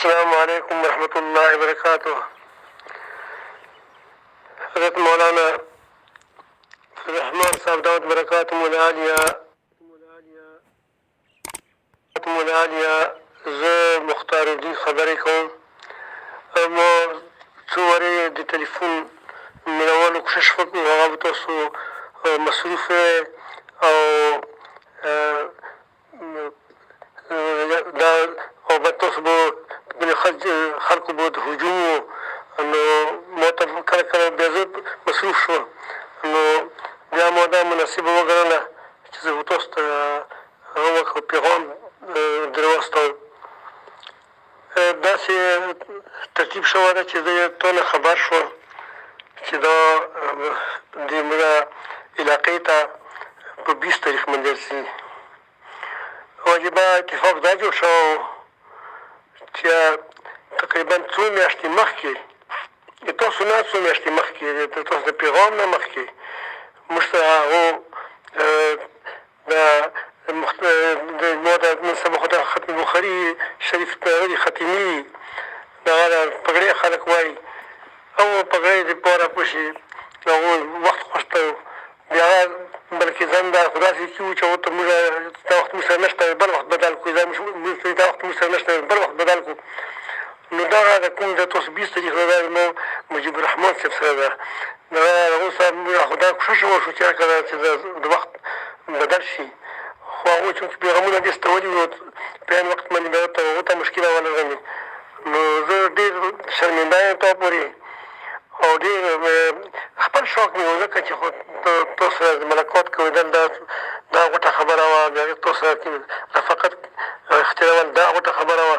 السلام علیکم ورحمۃ اللہ وبرکاتہ. حضرت مولانا رحمان صاحب دعوت برکاتهم العالیه، زه مختار الدین خبرې کوم. ما څو وارې د تلیفون مینوالو کوشش وکړو، هغه به تاسو مصروف او دا او به تاسو به خلکو به د هجوم و، نو ما ته کله کله بیا زه مصروف شوم، نو بیا ما دا مناسبه وګڼله چې زه به تاسو ته هغه پیغام در واستوم. داسې ترتیب شوی ده چې زه تا نه خبر شوم چې دا دې موږ علاقې ته په 20 تاریخ منظر شي. واجبه اتفاق دا جوړ شوی و چې تقریبا څو میاشتې مخکې، تاسو نه څو میاشتې مخکې، تاسو د پیغام نه مخکې موږ ته هغو ما د نن سبا خو د ختم بخاري شریف ختمي دغه پګړۍ خلک وایي، او پګړۍ دپاره پشي هغو وخت غوښته و، بیا بلکې ځان دا خو داسې کي وو چې هغو ته موږ دا وخت موږ سره نشته، بل وخت بدل کړو، دا وخت موږ سره نشته، بل وخت بدل کړو. نو دغه د کوم د تاسو 20 تاریخ ده، دا زما مجیب الرحمن صاحب سره ده، هغو سره موږ خو دا کوښښ وشو چې هر کله چې د وخت بدل شي، خو هغوی چونکې پیغامونه دې ستولي وو په عین وخت باندې بیا هغو ته مشکله ولرغلې. نو زه ډېر شرمنده یم تا پورې، او ډېر خپل شوق مې و، ځکه چې خو تاسو سره ملاقات کوېدل دا غوټه خبره وه، بیا تاسو سره رفاقت اختیارول دا غوټه خبره وه،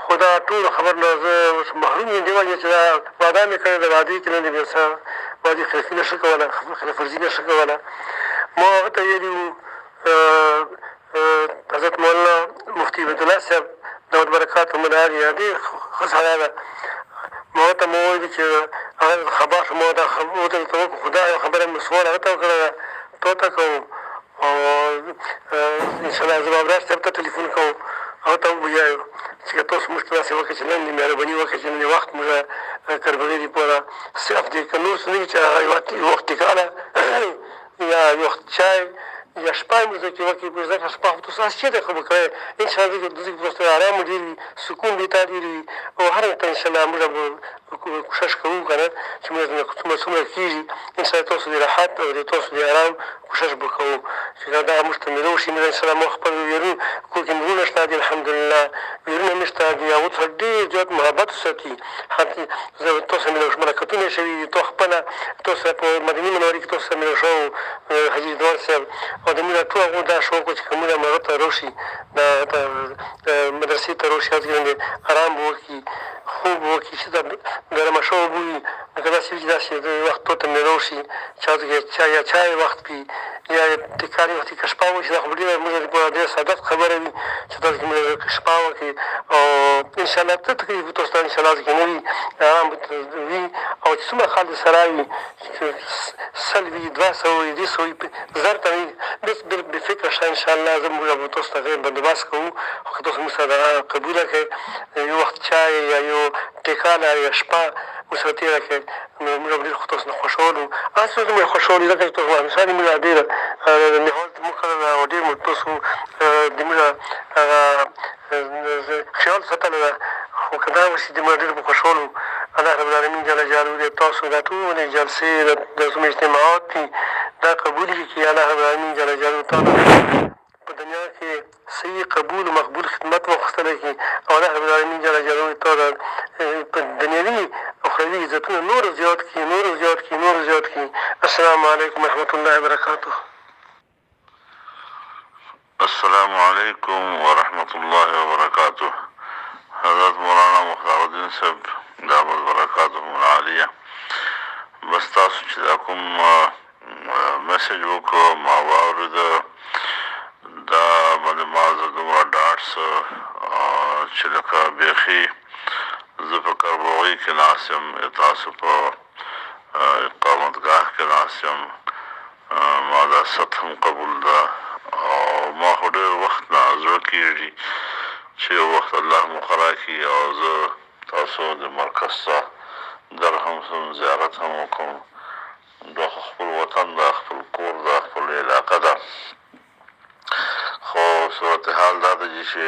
خو دا ټول خبر نه زه محروم یم، دې وجې چې دا وعده مې کړې ده، وعدې کې نه دي بیا څه وعدې خلافي نه شو کولی، خلاف ورزي نه شو کولی. ما هغه ته ویلي وو حضرت مولانا مفتي عبدالله صاحب دعوت برکاتهم العالیه ډېر ښه سړی ده، ما ورته مو وویلي چې هغه خبر شو، ما ورته ورته وکړو، خو دا یوه خبره مې سوال هغه ته وکړه ده، تا ته کوم، او انشاءالله زه به ابرار صاحب ته تلیفون کوم، هغه ته ووایو چې که تاسو موږ ته داسې وکړئ چې نن دې مهرباني وکړئ چې نن وخت موږ کربلې دپاره صرف دې که نور څه نه وي چې هغه یو وخت ټکاله یا یو وخت چای یا شپه یې موږ ذکر وکړي، ځکه شپه خو تاسو هسې چېرته خو به کوئ، انشاءالله ذکر تاسو ارام ډېر وي، سکون دې تا ډېر وي، او هر وخت انشاءالله موږ به کوښښ کوو که نه چې موږ څومره کېږي انشاءالله تاسو د راحت او د تاسو د ارام کوښښ به کوو چې دا موږ ته مېله وشي. موږ انشاءالله ما خپل ویرونه کور کې وروڼه شته دي، الحمدلله ویرونه مې شته دي، هغو څخه ډېر زیات محبت وساتي، زه تاسو سره ملاقاتونه شوي دي، تا خپله تاسو سره په مدینې منورې کې تاسو سره مېله شوی وو حاجي رضوان صاحب، او د موږ ټول هغو دا شوق و چې که موږ هغه ته راشي، مدرسې ته راشي، هلته کې ارام به وکړي، خوب به وکړي، چې ګرمه شوی به وي، لکه داسې وي چې داسې وخت تا ته مېله وشي چې هلته کې یا چای وخت وي یا ټکاري وخت که شپه وشي، دا خو ډېره موږ لپاره ډېره سعادت خبره وي چې تاسو کې موږ شپه وکړي، او انشاءالله څه تکلیف به تاسو ته انشاءالله هلته کې نه وي، ارام به وي، او چې څومره خلک سره وي 100 وي 200 وي 200 وي 1000 ته وي، بفکره شه انشاءالله زه موږ به تاسو ته غیر بندوبست کوو، خو که تاسو موږ سره دغه قبوله کړئ، یو وخت چای یا یو ټکاله یا شپه موږ سره تېره کړئ، نو موږ به ډېر خو تاسو نه خوښول وو، هسې اوس موږ خوښول ځکه چې تاسو همېشه دې موږ ډېره نهایت موږ کړی ده، او ډېر مو تاسو د موږ هغه خیال ساتلی ده، خو که دا وشي د موږ ډېر به خوښول وو. الله رب العالمین جل جلاله دې تاسو دا ټولې جلسې دا څومره اجتماعات دي دا قبول کړي، الله رب العالمین جل جلاله تعالی په دنیا کې صحیح قبول و مقبول خدمت واخیستلی کړي، او الله رب العالمین جل جلاله تعالی په دنیوي اخروي عزتونه نور زیات کړي، نور زیات کړي، نور زیات کړي. السلام علیکم ورحمة الله وبرکاته. السلام علیکم ورحمة الله وبرکاته. حضرت مولانا مختار الدین صاحب دعوت برکاتهم العالیه، بس تاسو چې دا کوم میسج وکړو ما واورېده، دا باندې ما زه دومره ډاډ څه چې لکه بیخي زه په کربوغۍ کې ناست یم، تاسو په اقامتګاه کې ناست یم، ما دا ست هم قبول ده، او ما خو ډېر وخت نه زړه کېږي چې یو وخت الله مقرر کړي او زه تاسو د مرکز ته درهم سم زیارت هم وکړم. دا خپل وطن ده، خپل کور ده، خپل علاقه ده. خو صورتحال دا ده چې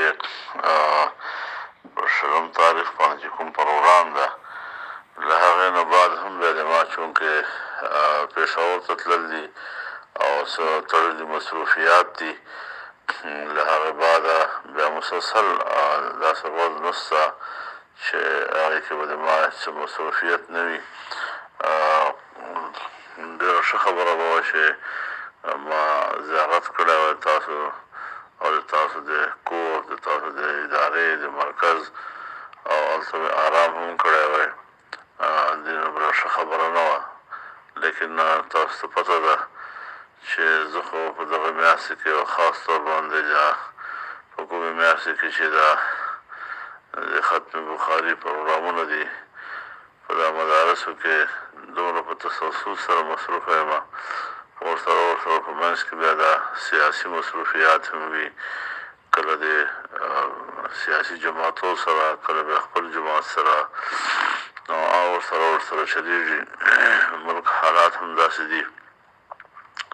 په 20 تاریخ باندې چې کوم پروګرام ده، له هغې نه بعد هم بیا د ما چونکې پېښور ته تلل دي او څه تړلي مصروفیات دي، له هغې بعده بیا مسلسل داسې ورځ نشته چې هغې کې به د ما څه مصروفیت نه وي. ډېره ښه خبره به وه چې ما زیارت کړی وای تاسو او د تاسو د کور، د تاسو د ادارې، د مرکز، او هلته مې آرام هم کړی وای. دې نه بله ښه خبره نه وه. لیکن تاسو ته پته ده چې زه خو په دغه میاشتې کې یو خاص طور باندې په کومې میاشتې کې چې دا د ختم بخاري پروګرامونه دي، په دا مدارسو کې دومره په تسلسل سره مصروفه یم. ورسره په منځ کې بیا دا سیاسي مصروفیات هم وي، کله د سیاسي جماعتو سره، کله بیا خپل جماعت سره، نو ورسره چلېږي. ملک حالات هم داسې دي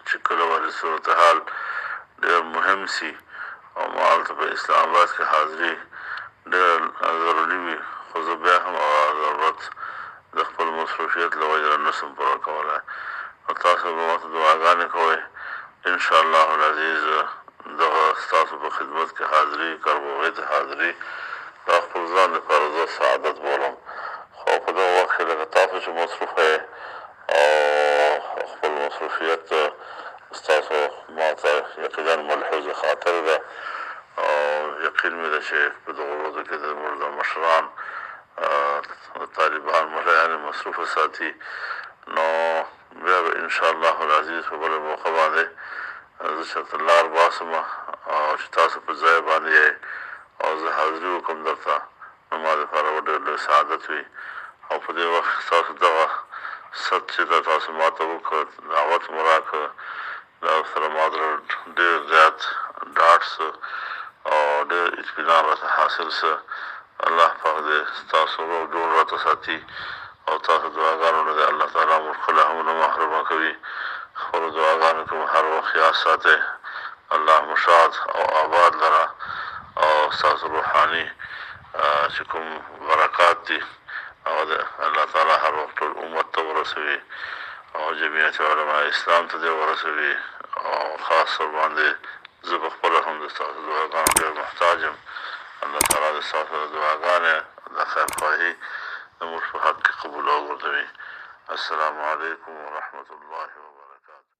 چې کله ولې صورتحال ډېر مهم سي او ما هلته په اسلام آباد کې حاضري ډېره ضروري وي، خو زه بیا هم هغه ضرورت د خپل مصروفیت له وجې نه شم پوره کولی. نو تاسو به ماته دعاګانې کوئ. انشاءالله العزیز دغه ستاسو په خدمت کې حاضري، کاربوغۍ ته حاضري دا خپل ځان لپاره زه سعادت بولم. خو په دغه وخت کې لکه تاسو چې مصروفه یې او خپل مصروفیت ستاسو ما ته یقینا ملحوظ خاطر ده او یقین مې ده چې په دغه ورځو کې زموږ د مشران طالبان ملایان مصروفه ساتي. نو بیا به انشاءالله العزیز په بله موقع باندې زه چېرته لار باسم او چې تاسو په ځای باندې یې او زه حاضري وکړم درته، نو ما دپاره به ډېر لوی سعادت وي. او په دې وخت ستاسو دغه ست چې تاسو ما ته وکړ، دعوت مو راکړه، دا سره ما ډېر زیات ډاډ څه او ډېر اطمینان راته حاصل څه. الله پاک دې ستاسو روغ جوړ راته ساتي او تاسو دعاګانو نه دې الله تعالی موږ خپله هم نه محرومه کوي. خپلو دعاګانو کې مو هر وخت یاد ساتئ. الله مو شاد او آباد لره او ستاسو روحاني چې کوم برکات دي هغه د الله تعالی هر وخت ټول امت ته ورسوي او جمعیت علماء اسلام ته دې ورسوي. او خاص طور باندې زه په خپله هم د ستاسو دعاګانو ډېر محتاج یم. الله تعالی د ستاسو د دعاګانې د خیرخواهي زموږ په حق کې قبوله وګرځوي. السلام علیکم ورحمة الله وبرکاته.